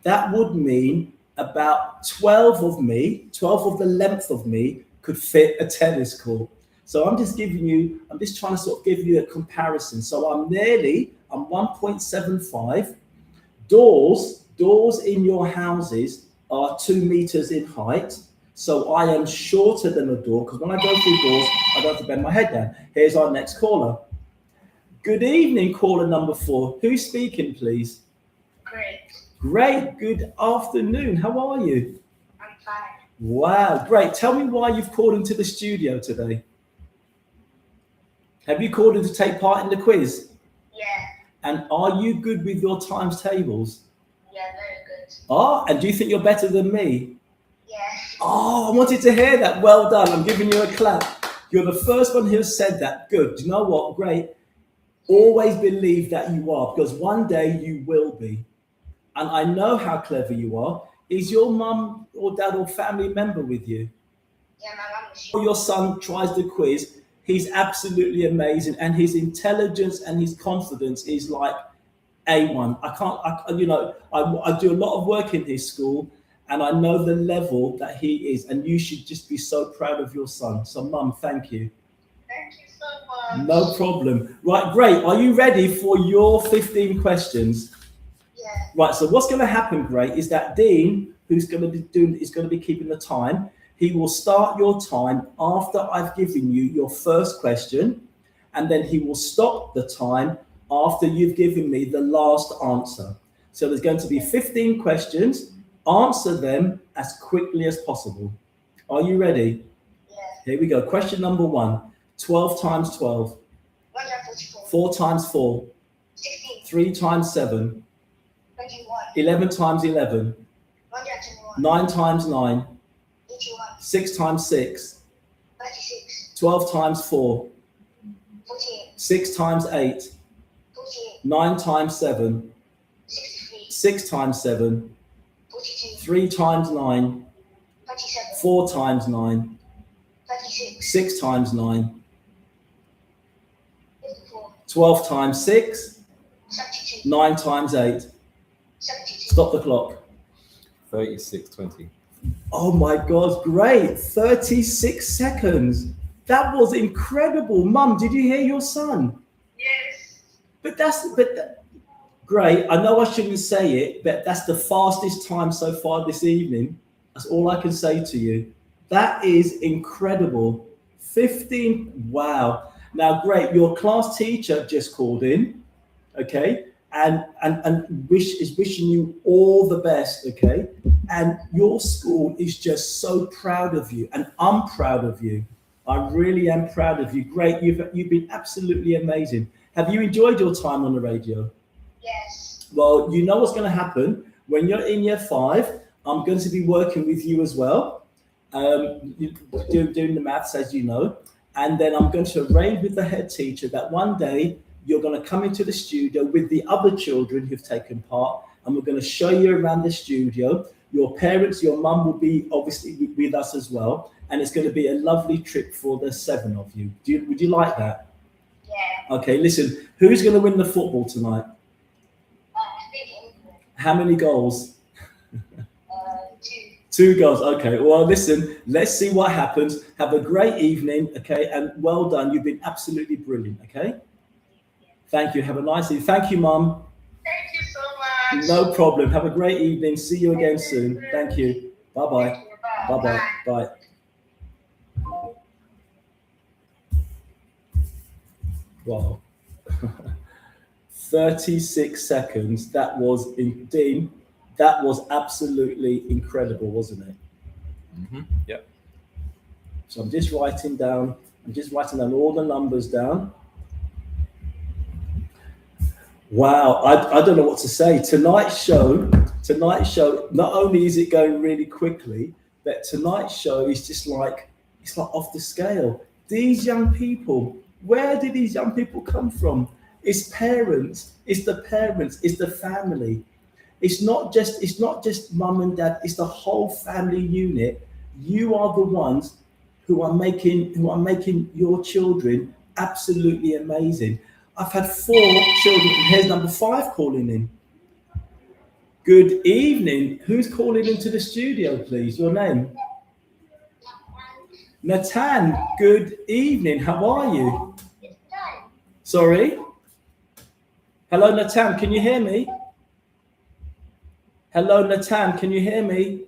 that would mean about 12 of the length of me could fit a tennis court. So I'm just trying to sort of give you a comparison. So I'm 1.75. Doors in your houses are 2 meters in height. So I am shorter than a door, because when I go through doors, I don't have to bend my head down. Here's our next caller. Good evening, caller number 4. Who's speaking, please? Great. Good afternoon. How are you? I'm fine. Wow, great. Tell me why you've called into the studio today. Have you called in to take part in the quiz? Yeah. And are you good with your times tables? Yeah, very good. Oh, and do you think you're better than me? Yes. Oh, I wanted to hear that. Well done. I'm giving you a clap. You're the first one who said that. Good. Do you know what? Great. Always believe that you are, because one day you will be. And I know how clever you are. Is your mum or dad or family member with you? Yeah, my mum is Your son tries the quiz. He's absolutely amazing, and his intelligence and his confidence is like A1. I do a lot of work in his school, and I know the level that he is, and you should just be so proud of your son. So, Mum, thank you. Thank you so much. No problem. Right, great. Are you ready for your 15 questions? Yeah. Right, so what's going to happen, great, is that Dean, is going to be keeping the time. He will start your time after I've given you your first question, and then he will stop the time after you've given me the last answer. So there's going to be 15 questions. Answer them as quickly as possible. Are you ready? Yeah. Here we go. Question number 1. 12 times 12. 144. 4 times 4. 16. 3 times 7. 21. 11 times 11. 121. 9 times 9. 81. 6 times 6. 36. 12 times 4. 48. 6 times 8. 48. 9 times 7. 63. 6 times 7. 42. 3 times 9. 37. 4 times 9. 36. 6 times 9. 54. 12 times 6. 72. 9 times 8. 72. Stop the clock. 36:20. Oh my God, great. 36 seconds. That was incredible. Mum, did you hear your son? Yes. Great. I know I shouldn't say it, but that's the fastest time so far this evening. That's all I can say to you. That is incredible. 15. Wow. Now, great. Your class teacher just called in. Okay. And is wishing you all the best, okay? And your school is just so proud of you, and I'm proud of you. I really am proud of you. Great, you've been absolutely amazing. Have you enjoyed your time on the radio? Yes. Well, you know what's going to happen when you're in year 5. I'm going to be working with you as well, doing the maths, as you know, and then I'm going to arrange with the head teacher that one day you're going to come into the studio with the other children who've taken part, and we're going to show you around the studio. Your parents, your mum will be obviously with us as well, and it's going to be a lovely trip for the 7 of you. Would you like that? Yeah. Okay, listen, who's going to win the football tonight? I think England. How many goals? 2. 2 goals. Okay, well, listen, let's see what happens. Have a great evening, okay, and well done. You've been absolutely brilliant, okay? Thank you. Have a nice evening. Thank you, Mum. Thank you so much. No problem. Have a great evening. See you again soon. Thank you. Bye-bye. Thank you. Bye-bye. Bye. Wow. 36 seconds. That was indeed, that was absolutely incredible, wasn't it? Mm-hmm. Yeah. So I'm just writing down all the numbers down. Wow, I don't know what to say. Tonight's show, not only is it going really quickly, but tonight's show is just like, it's like off the scale. These young people, where did these young people come from? It's parents, it's the parents, it's the family. It's not just mum and dad, it's the whole family unit. You are the ones who are making your children absolutely amazing. I've had 4 children. Here's number 5 calling in. Good evening. Who's calling into the studio, please? Your name? Natan. Good evening. How are you? Sorry? Hello, Natan. Can you hear me? Hello, Natan. Can you hear me?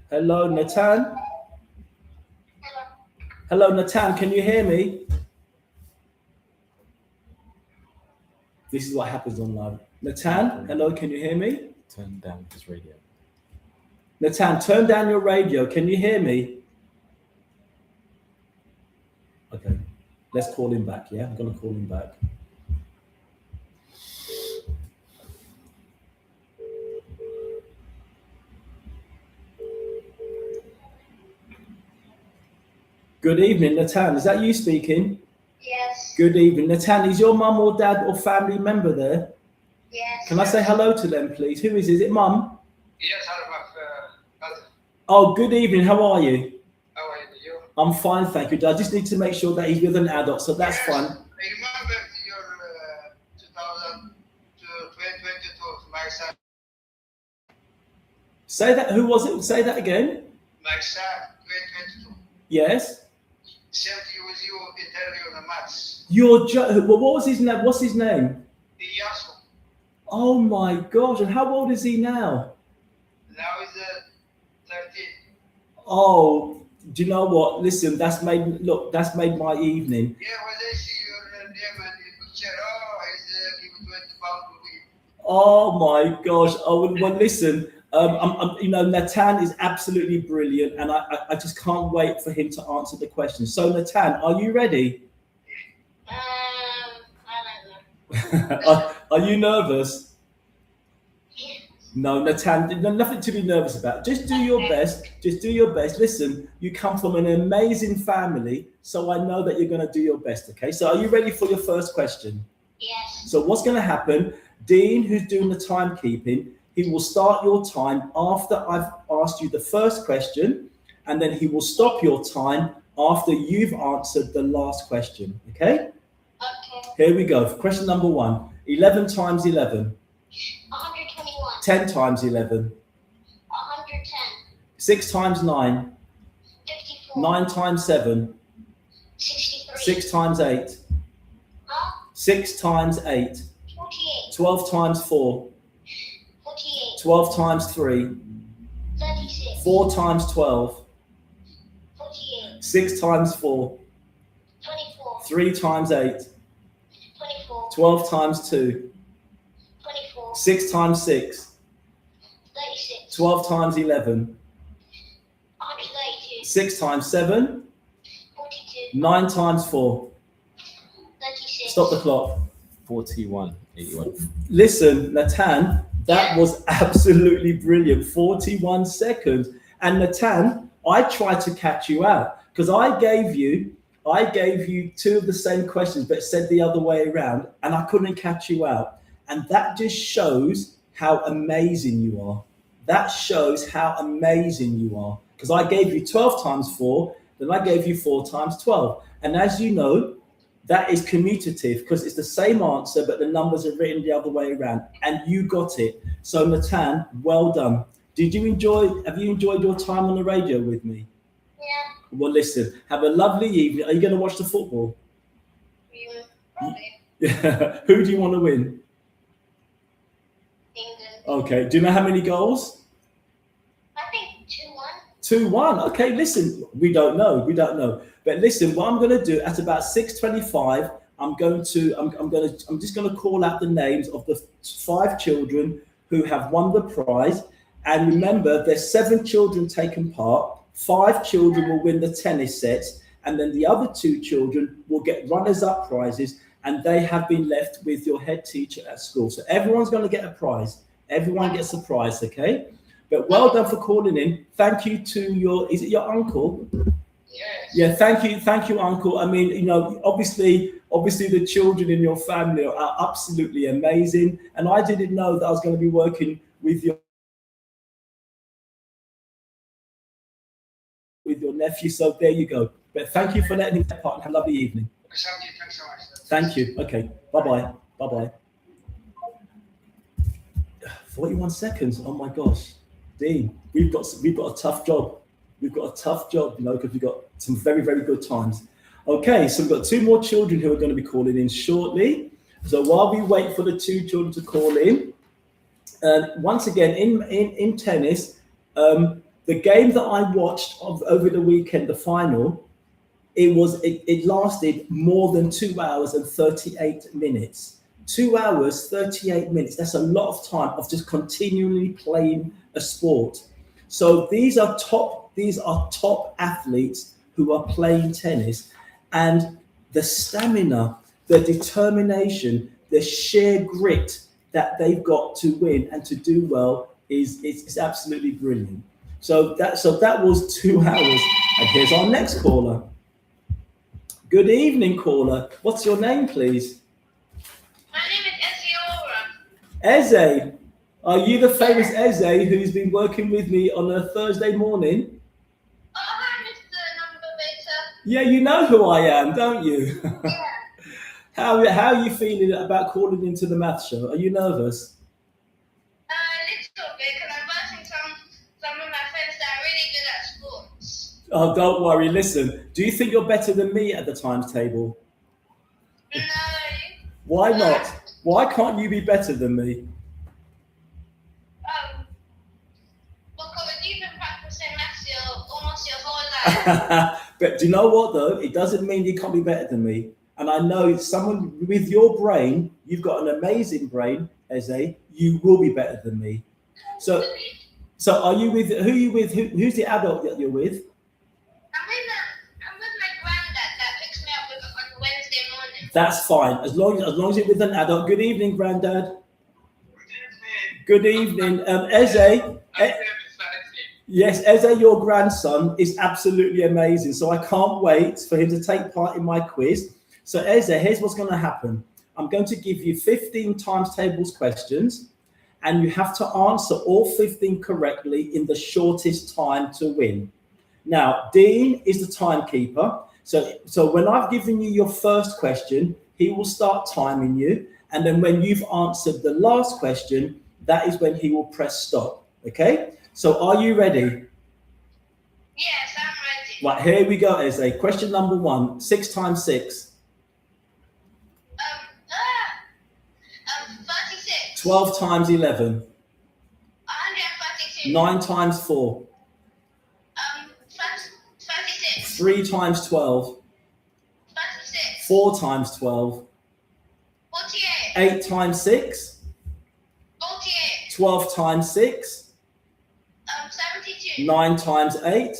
Hello, Natan. Hello, Natan. Can you hear me? This is what happens on live. Natan, hello, can you hear me? Turn down his radio. Natan, turn down your radio. Can you hear me? Okay, let's call him back, yeah? I'm going to call him back. Good evening, Natan. Is that you speaking? Yes. Good evening. Natan, is your mum or dad or family member there? Yes. Can I say hello to them, please? Who is it? Is it mum? Yes, I'm cousin. Oh, good evening. How are you? How are you? I'm fine, thank you. I just need to make sure that he's with an adult, so that's Yes, fine. I remember your 2022, my son. Say that. Who was it? Say that again. My son, 2022. Yes. Sent you with you interview on the maths. Well, what was his name? What's his name? Iyasu. Oh my gosh! And how old is he now? Now is 13. Oh, do you know what? Listen, that's made my evening. Yeah, when they see your name and the picture, he's giving 20 pounds a week. Oh my gosh! Oh well, listen. Natan is absolutely brilliant, and I just can't wait for him to answer the question. So, Natan, are you ready? I don't know. Are you nervous? No, Natan, nothing to be nervous about. Just do your best. Just do your best. Listen, you come from an amazing family, so I know that you're going to do your best, okay? So are you ready for your first question? Yes. So what's going to happen, Dean, who's doing the timekeeping, he will start your time after I've asked you the first question, and then he will stop your time after you've answered the last question, okay? Okay. Here we go. Question number 1. 11 times 11. 121. 10 times 11. 110. 6 times 9. 54. 9 times 7. 63. 6 times 8. Huh? 6 times 8. 48. 12 times 4. 48. 12 times 3. 36. 4 times 12. 48. 6 times 4. 24. 3 times 8. 24. 12 times 2. 24. 6 times 6. 36. 12 times 11. 132. 6 times 7. 42. 9 times 4. 36. Stop the clock. 41, 81. Listen, Natan, that was absolutely brilliant. 41 seconds. And Natan, I tried to catch you out because I gave you 2 of the same questions, but said the other way around, and I couldn't catch you out. And that just shows how amazing you are. That shows how amazing you are. Because I gave you 12 times 4, then I gave you 4 times 12. And as you know, that is commutative because it's the same answer, but the numbers are written the other way around. And you got it. So Natan, well done. Have you enjoyed your time on the radio with me? Yeah. Well, listen, have a lovely evening. Are you going to watch the football? Yeah. Probably. Who do you want to win? England. Okay. Do you know how many goals? I think 2-1. 2-1. Okay, listen, we don't know. But listen, what I'm going to do at about 6:25, I'm just going to call out the names of the 5 children who have won the prize. And remember, there's 7 children taking part. 5 children will win the tennis sets, and then the other 2 children will get runners-up prizes. and they have been left with your head teacher at school. So everyone's going to get a prize. Everyone gets a prize, okay? But well done for calling in. Thank you to is it your uncle? Yes. Yeah, thank you, uncle. I mean, you know, obviously the children in your family are absolutely amazing. And I didn't know that I was going to be working with your nephew. So there you go. But thank you for letting me take part and have a lovely evening. Thanks so much. Thank you. Okay. Bye-bye. Bye-bye. 41 seconds. Oh my gosh. Dean, we've got a tough job. We've got a tough job, you know, because we've got some very, very good times. Okay, so we've got 2 more children who are going to be calling in shortly. So while we wait for the 2 children to call in, once again, in tennis, the game that I watched over the weekend, the final, it lasted more than 2 hours and 38 minutes. 2 hours, 38 minutes. That's a lot of time of just continually playing a sport. So these are top athletes who are playing tennis, and the stamina, the determination, the sheer grit that they've got to win and to do well is absolutely brilliant. So that was 2 hours. And here's our next caller. Good evening, caller. What's your name, please? My name is Ezzy Ora. Eze. Are you the famous Eze who's been working with me on a Thursday morning? Oh, hi, Mr. Numbervator. Yeah, you know who I am, don't you? Yeah. How are you feeling about calling into the math show? Are you nervous? A little bit, because I'm watching some of my friends that are really good at sports. Oh, don't worry. Listen, do you think you're better than me at the times table? No. Why not? Why can't you be better than me? Because you've been practicing maths almost your whole life. But do you know what, though? It doesn't mean you can't be better than me. And I know someone with your brain, you've got an amazing brain, Eze, you will be better than me. So are you with, who are you with? Who's the adult that you're with? I'm with my granddad that picks me up on Wednesday morning. That's fine. As long as you're with an adult. Good evening, Granddad. Good evening. Eze. Yes, Eze, your grandson is absolutely amazing. So I can't wait for him to take part in my quiz. So Eze, here's what's going to happen. I'm going to give you 15 times tables questions, and you have to answer all 15 correctly in the shortest time to win. Now, Dean is the timekeeper. So when I've given you your first question, he will start timing you. And then when you've answered the last question, that is when he will press stop. Okay? So are you ready? Yes, I'm ready. Right, here we go, Eze. Question number 1, 6 times 6. 36. 12 times 11. 132. 9 times 4. 36. 3 times 12. 36. 4 times 12. 48. 8 times 6. 48. 12 times 6. 72. 9 times 8.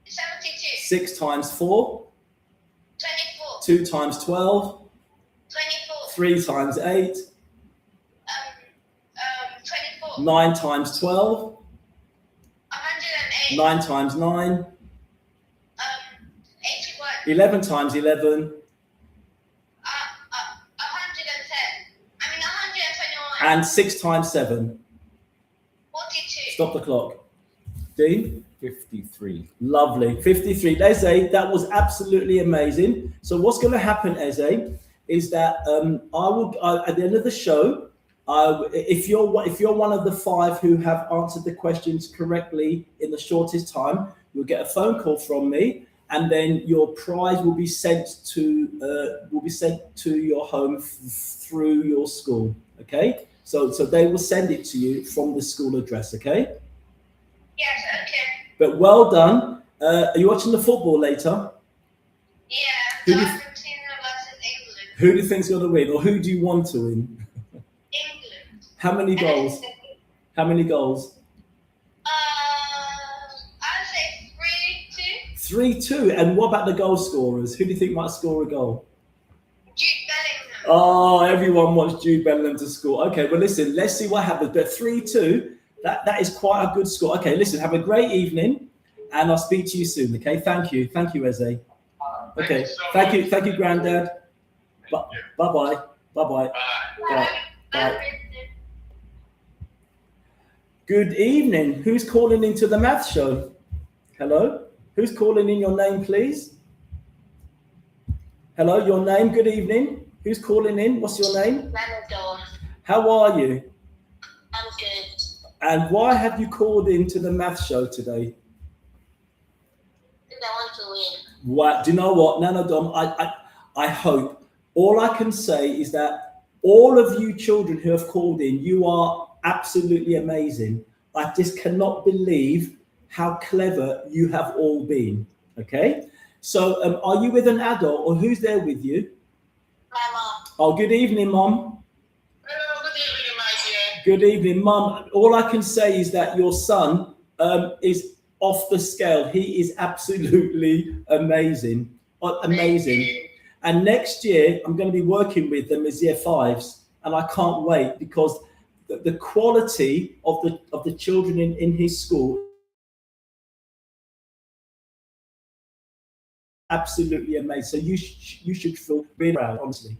72. 6 times 4. 24. 2 times 12. 24. 3 times 8. 24. 9 times 12. 108. 9 times 9. 81. 11 times 11. 110. 121. And 6 times 7. 42. Stop the clock. Dean? 53. Lovely. 53. Eze, that was absolutely amazing. So what's going to happen, Eze, is that at the end of the show, if you're one of the 5 who have answered the questions correctly in the shortest time, you'll get a phone call from me, and then your prize will be sent to your home through your school. Okay, so they will send it to you from the school address. Okay. Yes, okay. But well done. Are you watching the football later? Yeah, Who do you- Argentina versus England. Who do you think's going to win, or who do you want to win? England. How many goals? How many goals? I'd say 3-2. 3-2. And what about the goal scorers? Who do you think might score a goal? Jude Oh, everyone wants Jude Bellingham to score. Okay, well, listen, let's see what happens. But 3-2, that is quite a good score. Okay, listen, have a great evening, and I'll speak to you soon. Okay, thank you, Eze. Okay, thank you, Granddad. Bye-bye. Bye. Good evening. Who's calling into the math show? Hello? Who's calling in? Your name, please? Hello, your name. Good evening. Who's calling in? What's your name? Nanador. How are you? I'm good. And why have you called into the math show today? Because I want to win. What? Do you know what, Nanodom? I hope. All I can say is that all of you children who have called in, you are absolutely amazing. I just cannot believe how clever you have all been. Okay? So are you with an adult or who's there with you? My mom. Oh, good evening, Mom. Hello, good evening, my dear. Good evening, Mum. All I can say is that your son is off the scale. He is absolutely amazing. Amazing. And next year, I'm going to be working with them as year fives. And I can't wait because the quality of the children in his school absolutely amazing. So you should feel really proud, honestly.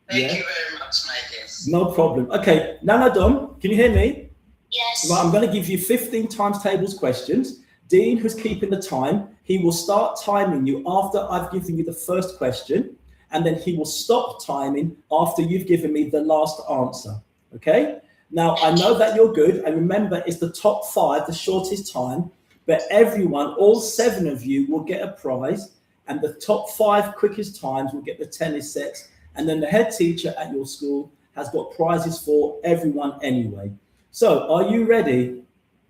Thank you very much, my dear. No problem. Okay, Nanadom, can you hear me? Yes. Right, I'm going to give you 15 times tables questions. Dean, who's keeping the time, he will start timing you after I've given you the first question, and then he will stop timing after you've given me the last answer. Okay? Now, I know that you're good, and remember, it's the top 5, the shortest time, but everyone, all 7 of you, will get a prize, and the top 5 quickest times will get the tennis sets, and then the head teacher at your school has got prizes for everyone anyway. So, are you ready?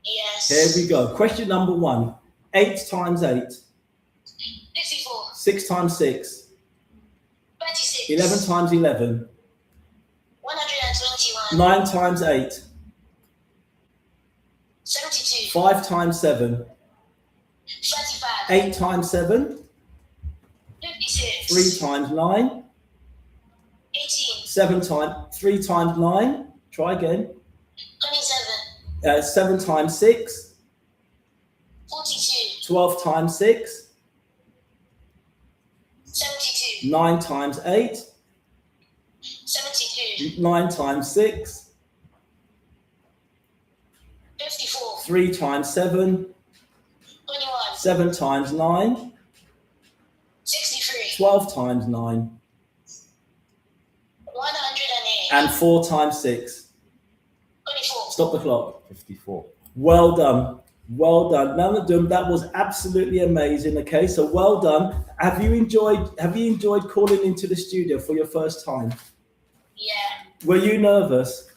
Yes. Here we go. Question number 1. 8 times 8. 54. 6 times 6. 26. 11 times 11. 121. 9 times 8. 72. 5 times 7. 35. 8 times 7. 56. 3 times 9. 18. 3 times 9. Try again. 27. 7 times 6. 42. 12 times 6. 72. 9 times 8. 72. 9 times 6. 54. 3 times 7. 21. 7 times 9. 63. 12 times 9. 108. And 4 times 6. 24. Stop the clock. 54. Well done. Well done. None of them. That was absolutely amazing. Okay, so well done. Have you enjoyed calling into the studio for your first time? Yeah. Were you nervous?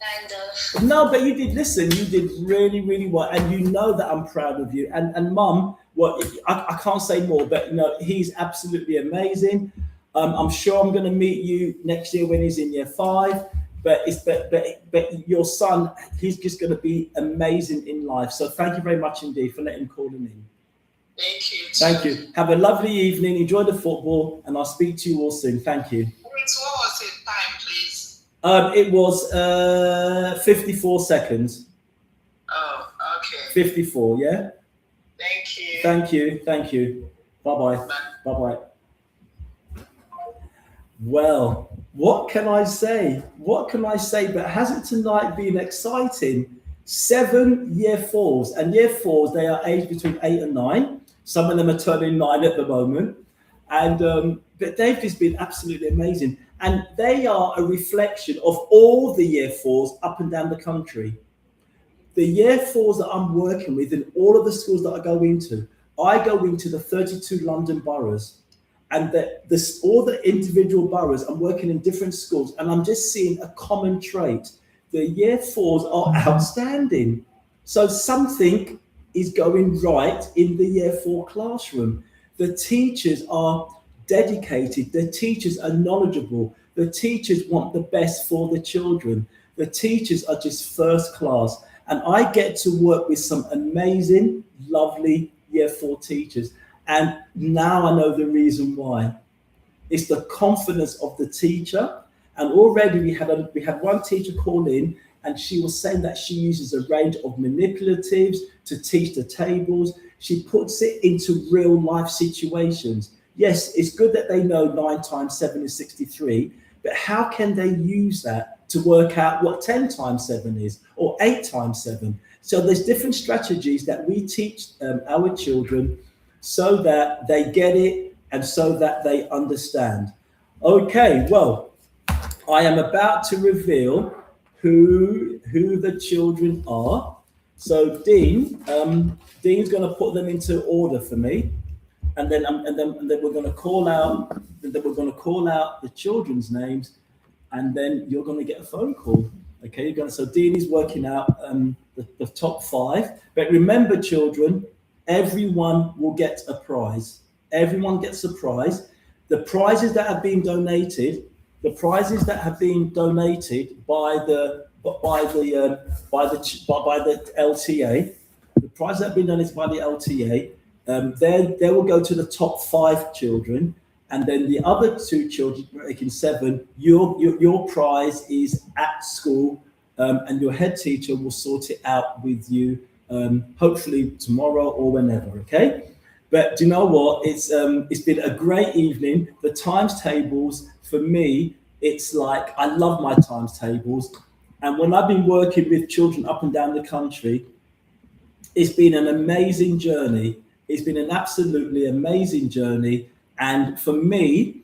Kind of. No, but you did. Listen, you did really, really well, and you know that I'm proud of you. And Mum, well, I can't say more, but you know he's absolutely amazing. I'm sure I'm going to meet you next year when he's in year 5. But your son, he's just going to be amazing in life. So thank you very much indeed for letting him call him in. Thank you. Thank you. Have a lovely evening. Enjoy the football, and I'll speak to you all soon. Thank you. What was it time, please? It was 54 seconds. Oh, okay. 54, yeah? Thank you. Thank you. Bye-bye. Bye-bye. Well, what can I say? But hasn't tonight been exciting? 7 year 4s, and year 4s, they are aged between 8 and 9. Some of them are turning 9 at the moment. And but they've just been absolutely amazing. And they are a reflection of all the year 4s up and down the country. The year 4s that I'm working with in all of the schools that I go into the 32 London boroughs. And all the individual boroughs, I'm working in different schools, and I'm just seeing a common trait. The year 4s are outstanding. So something is going right in the year 4 classroom. The teachers are dedicated. The teachers are knowledgeable. The teachers want the best for the children. The teachers are just first class. And I get to work with some amazing, lovely year 4 teachers. And now I know the reason why. It's the confidence of the teacher And already we had one teacher call in, and she was saying that she uses a range of manipulatives to teach the tables. She puts it into real life situations. Yes, it's good that they know 9 times 7 is 63, but how can they use that to work out what 10 times 7 is, or 8 times 7? So there's different strategies that we teach our children so that they get it and so that they understand. Okay, well, I am about to reveal who the children are. So Dean's going to put them into order for me, and then we're going to call out the children's names, and then you're going to get a phone call. Okay, so Dean is working out the top 5. But remember, children, everyone will get a prize. Everyone gets a prize. The prizes that have been donated by the LTA, the prizes that have been donated by the LTA, they will go to the top 5 children, and then the other 2 children making 7. Your prize is at school, and your head teacher will sort it out with you, hopefully tomorrow or whenever. Okay. But do you know what? It's been a great evening. The times tables, for me, it's like I love my times tables. And when I've been working with children up and down the country, it's been an amazing journey. It's been an absolutely amazing journey. And for me,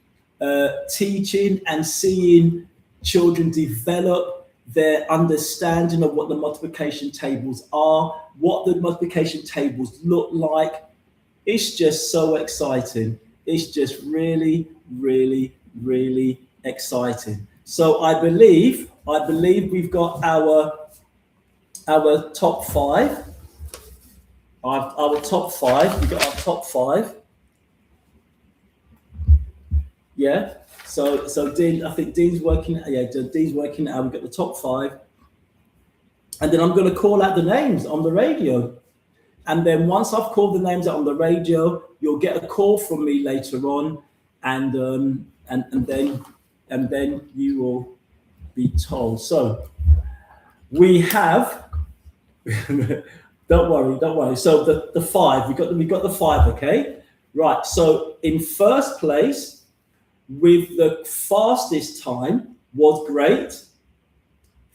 teaching and seeing children develop their understanding of what the multiplication tables are, what the multiplication tables look like, it's just so exciting. It's just really, really, really exciting. So I believe we've got our top 5. Our top 5. We've got our top 5. Yeah. So Dean, I think Dean's working. Yeah, Dean's working out. We've got the top 5, and then I'm going to call out the names on the radio. And then once I've called the names out on the radio, you'll get a call from me later on, and then you will be told. So we have. Don't worry. So the 5, we got the 5. Okay, right. So in first place, with the fastest time, was great.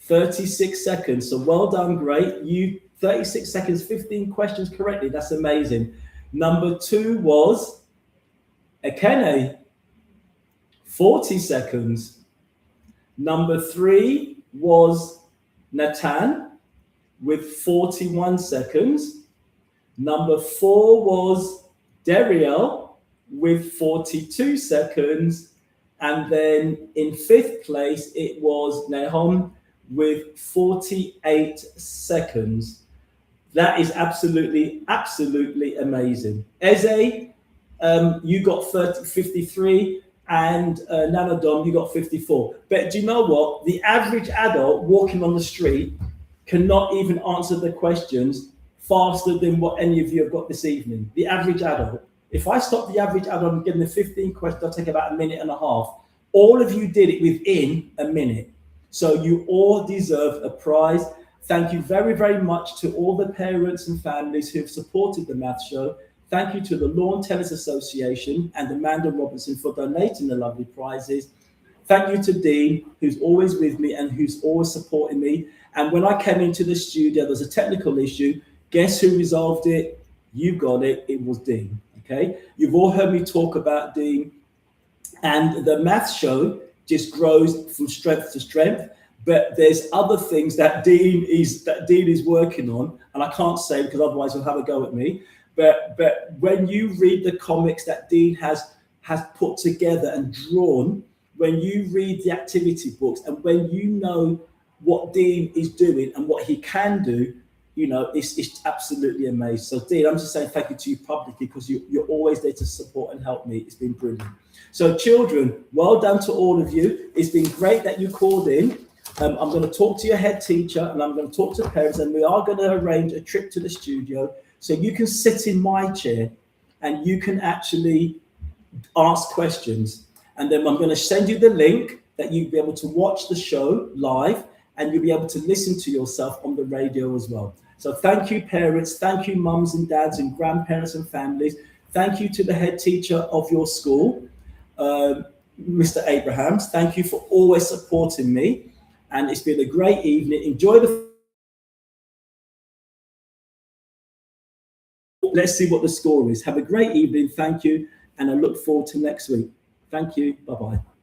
36 seconds. So well done, great. You 36 seconds, 15 questions correctly. That's amazing. Number 2 was Ekene, 40 seconds. Number 3 was Natan with 41 seconds. Number 4 was Deriel with 42 seconds. And then in 5th place, it was Nahom with 48 seconds. That is absolutely amazing. Eze, you got 53, and Nanodom, you got 54. But do you know what? The average adult walking on the street cannot even answer the questions faster than what any of you have got this evening. The average adult. If I stop the average adult and give them the 15 questions, it'll take about a minute and a half. All of you did it within a minute. So you all deserve a prize. Thank you very, very much to all the parents and families who have supported the Math Show. Thank you to the Lawn Tennis Association and Amanda Robinson for donating the lovely prizes. Thank you to Dean, who's always with me and who's always supporting me. And when I came into the studio, there's a technical issue. Guess who resolved it? You got it. It was Dean. Okay. You've all heard me talk about Dean. And the Math Show just grows from strength to strength. But there's other things that Dean is working on, and I can't say because otherwise he'll have a go at me. But when you read the comics that Dean has put together and drawn, when you read the activity books, and when you know what Dean is doing and what he can do, you know, it's absolutely amazing. So Dean, I'm just saying thank you to you publicly because you're always there to support and help me. It's been brilliant. So children, well done to all of you. It's been great that you called in. I'm going to talk to your head teacher and I'm going to talk to parents, and we are going to arrange a trip to the studio so you can sit in my chair and you can actually ask questions. And then I'm going to send you the link that you'll be able to watch the show live and you'll be able to listen to yourself on the radio as well. So thank you, parents. Thank you, mums and dads and grandparents and families. Thank you to the head teacher of your school, Mr. Abrahams. Thank you for always supporting me. And it's been a great evening. Enjoy the... Let's see what the score is. Have a great evening. Thank you. And I look forward to next week. Thank you. Bye-bye.